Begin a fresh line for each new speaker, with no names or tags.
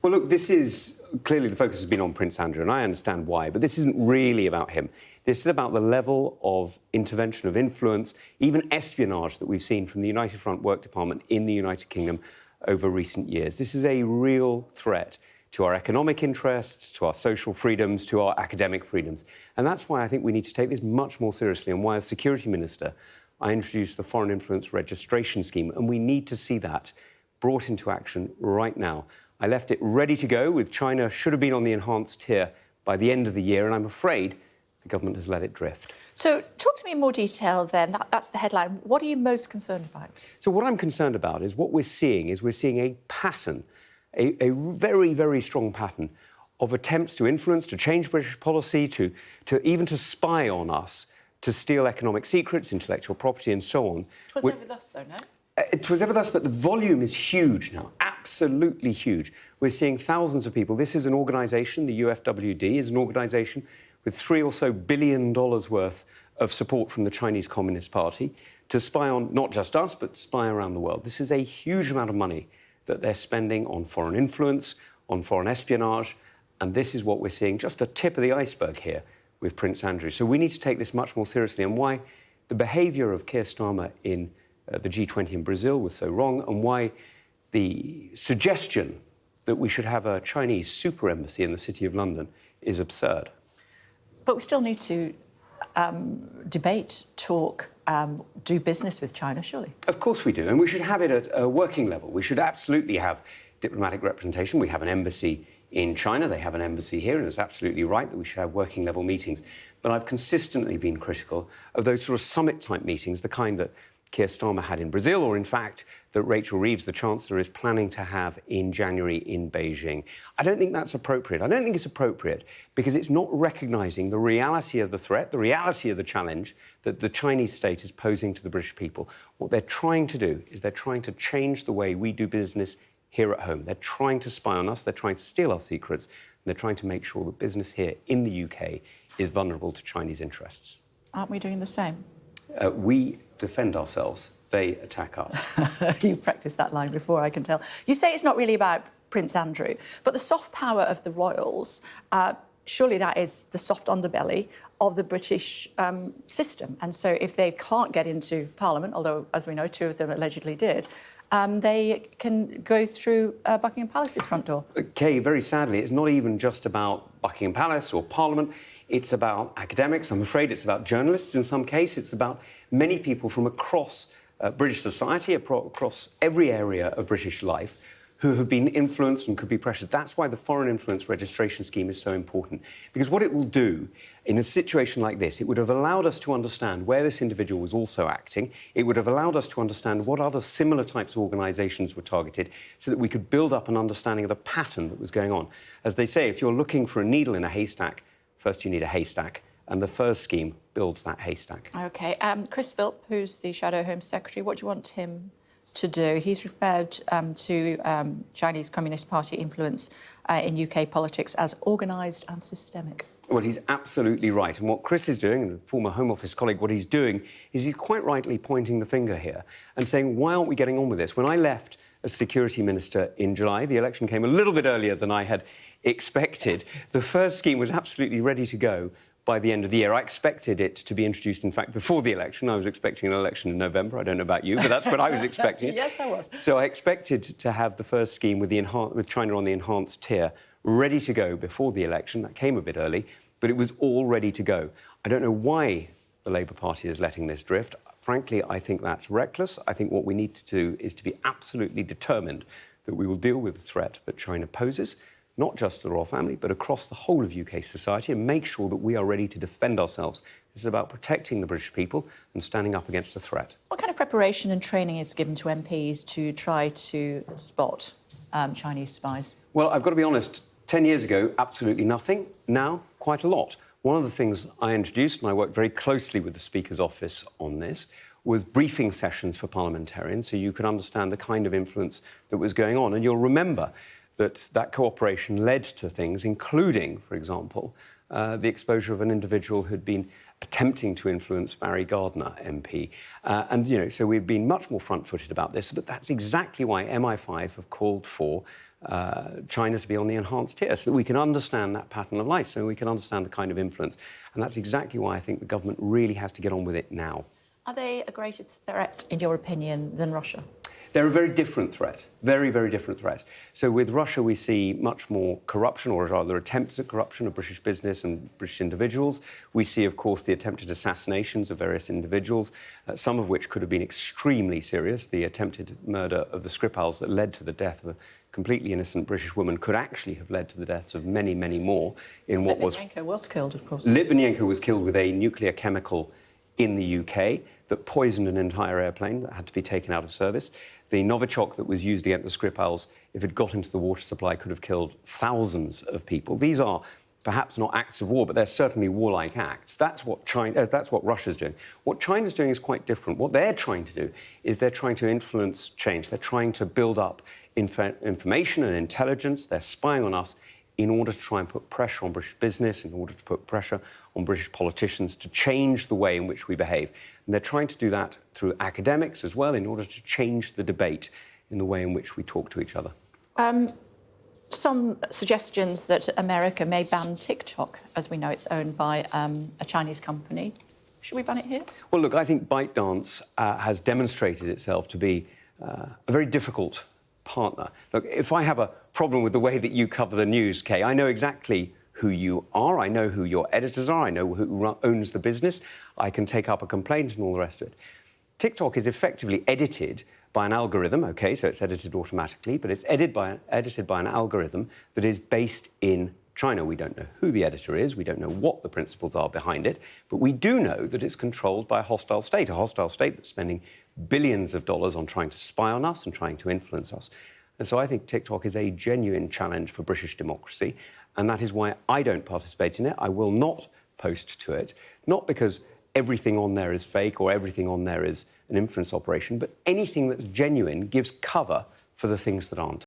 Well, look, this is... Clearly, the focus has been on Prince Andrew, and I understand why, but this isn't really about him. This is about the level of intervention, of influence, even espionage that we've seen from the United Front Work Department in the United Kingdom over recent years. This is a real threat to our economic interests, to our social freedoms, to our academic freedoms. And that's why I think we need to take this much more seriously, and why, as Security Minister, I introduced the Foreign Influence Registration Scheme, and we need to see that brought into action right now. I left it ready to go, with China should have been on the enhanced tier by the end of the year, and I'm afraid the government has let it drift.
So talk to me in more detail then. That's the headline. What are you most concerned about?
So what I'm concerned about is what we're seeing a pattern, a very, very strong pattern of attempts to influence, to change British policy, to even to spy on us, to steal economic secrets, intellectual property and so on.
It was over thus, though, no?
It was ever thus, but the volume is huge now, absolutely huge. We're seeing thousands of people. This is an organisation, the UFWD, is an organisation with $3 billion worth of support from the Chinese Communist Party to spy on not just us, but spy around the world. This is a huge amount of money that they're spending on foreign influence, on foreign espionage, and this is what we're seeing, just a tip of the iceberg here with Prince Andrew. So we need to take this much more seriously, and why the behaviour of Keir Starmer in the G20 in Brazil was so wrong, and why the suggestion that we should have a Chinese super embassy in the City of London is absurd.
But we still need to debate, talk, do business with China, surely?
Of course we do, and we should have it at a working level. We should absolutely have diplomatic representation. We have an embassy in China, they have an embassy here, and it's absolutely right that we should have working-level meetings. But I've consistently been critical of those sort of summit-type meetings, the kind that Keir Starmer had in Brazil, or in fact that Rachel Reeves, the Chancellor, is planning to have in January in Beijing. I don't think that's appropriate. I don't think it's appropriate because it's not recognising the reality of the threat, the reality of the challenge that the Chinese state is posing to the British people. What they're trying to do is they're trying to change the way we do business here at home. They're trying to spy on us, they're trying to steal our secrets, and they're trying to make sure that business here in the UK is vulnerable to Chinese interests.
Aren't we doing the same?
We defend ourselves, they attack us.
You've practiced that line before, I can tell. You say it's not really about Prince Andrew, but the soft power of the royals, surely that is the soft underbelly of the British system. And so if they can't get into Parliament, although, as we know, 2 of them allegedly did, they can go through Buckingham Palace's front door.
Kay, very sadly, it's not even just about Buckingham Palace or Parliament. It's about academics, I'm afraid. It's about journalists in some case. It's about many people from across British society, across every area of British life, who have been influenced and could be pressured. That's why the Foreign Influence Registration Scheme is so important. Because what it will do in a situation like this, it would have allowed us to understand where this individual was also acting. It would have allowed us to understand what other similar types of organisations were targeted so that we could build up an understanding of the pattern that was going on. As they say, if you're looking for a needle in a haystack, first you need a haystack, and the first scheme builds that haystack.
OK. Chris Philp, who's the Shadow Home Secretary, what do you want him to do? He's referred to Chinese Communist Party influence in UK politics as organised and systemic.
Well, he's absolutely right. And what Chris is doing, and a former Home Office colleague, what he's doing is he's quite rightly pointing the finger here and saying, why aren't we getting on with this? When I left as Security Minister in July, the election came a little bit earlier than I had expected. The first scheme was absolutely ready to go by the end of the year. I expected it to be introduced, in fact, before the election. I was expecting an election in November. I don't know about you, but that's what I was expecting.
Yes, I was.
So I expected to have the first scheme with China on the enhanced tier ready to go before the election. That came a bit early, but it was all ready to go. I don't know why the Labour Party is letting this drift. Frankly, I think that's reckless. I think what we need to do is to be absolutely determined that we will deal with the threat that China poses, not just to the royal family, but across the whole of UK society, and make sure that we are ready to defend ourselves. This is about protecting the British people and standing up against the threat.
What kind of preparation and training is given to MPs to try to spot Chinese spies?
Well, I've got to be honest, 10 years ago, absolutely nothing. Now, quite a lot. One of the things I introduced, and I worked very closely with the Speaker's office on this, was briefing sessions for parliamentarians so you could understand the kind of influence that was going on. And you'll remember that cooperation led to things, including, for example, the exposure of an individual who'd been attempting to influence Barry Gardiner MP. And, you know, so we've been much more front-footed about this, but that's exactly why MI5 have called for China to be on the enhanced tier, so that we can understand that pattern of life, so we can understand the kind of influence. And that's exactly why I think the government really has to get on with it now.
Are they a greater threat, in your opinion, than Russia?
They're a very different threat, very, very different threat. So with Russia, we see much more corruption, or rather attempts at corruption of British business and British individuals. We see, of course, the attempted assassinations of various individuals, some of which could have been extremely serious. The attempted murder of the Skripals that led to the death of a completely innocent British woman could actually have led to the deaths of many, many more in what was...
Litvinenko was killed, of course.
Litvinenko was killed with a nuclear chemical in the UK that poisoned an entire airplane that had to be taken out of service. The Novichok that was used against the Skripals, if it got into the water supply, could have killed thousands of people. These are perhaps not acts of war, but they're certainly warlike acts. That's what Russia's doing. What China's doing is quite different. What they're trying to do is they're trying to influence change. They're trying to build up information and intelligence. They're spying on us in order to try and put pressure on British business, in order to put pressure on British politicians to change the way in which we behave. And they're trying to do that through academics as well, in order to change the debate in the way in which we talk to each other.
Some suggestions that America may ban TikTok, as we know it's owned by a Chinese company. Should we ban it here?
Well, look, I think ByteDance has demonstrated itself to be a very difficult partner. Look, if I have a problem with the way that you cover the news, Kay, I know exactly who you are, I know who your editors are, I know who owns the business, I can take up a complaint and all the rest of it. TikTok is effectively edited by an algorithm, OK, so it's edited automatically, but it's edited by an algorithm that is based in China. We don't know who the editor is, we don't know what the principles are behind it, but we do know that it's controlled by a hostile state that's spending billions of dollars on trying to spy on us and trying to influence us. And so I think TikTok is a genuine challenge for British democracy, and that is why I don't participate in it. I will not post to it, not because everything on there is fake or everything on there is an influence operation, but anything that's genuine gives cover for the things that aren't.